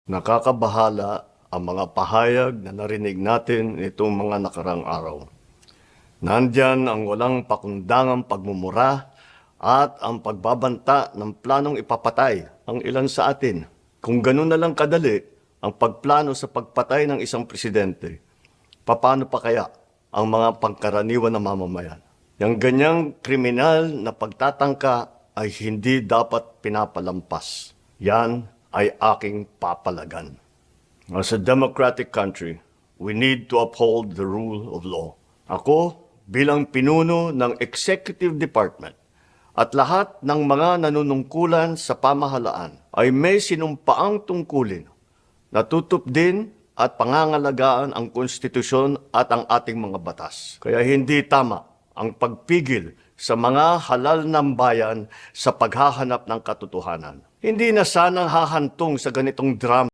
Nakakabahala ang mga pahayag na narinig natin itong mga nakarang araw. Nandyan ang walang pakundangang pagmumura at ang pagbabanta ng planong ipapatay ang ilan sa atin. Kung ganun na lang kadali ang pagplano sa pagpatay ng isang presidente, paano pa kaya ang mga pangkaraniwan na mamamayan? Yang ganyang kriminal na pagtatangka ay hindi dapat pinapalampas. Yan ay aking papalagan. As a democratic country, we need to uphold the rule of law. Ako, bilang pinuno ng Executive Department at lahat ng mga nanunungkulan sa pamahalaan ay may sinumpaang tungkulin na tutupdin at pangangalagaan ang konstitusyon at ang ating mga batas. Kaya hindi tama ang pagpigil sa mga halal ng bayan sa paghahanap ng katotohanan. Hindi na sanang hahantong sa ganitong drama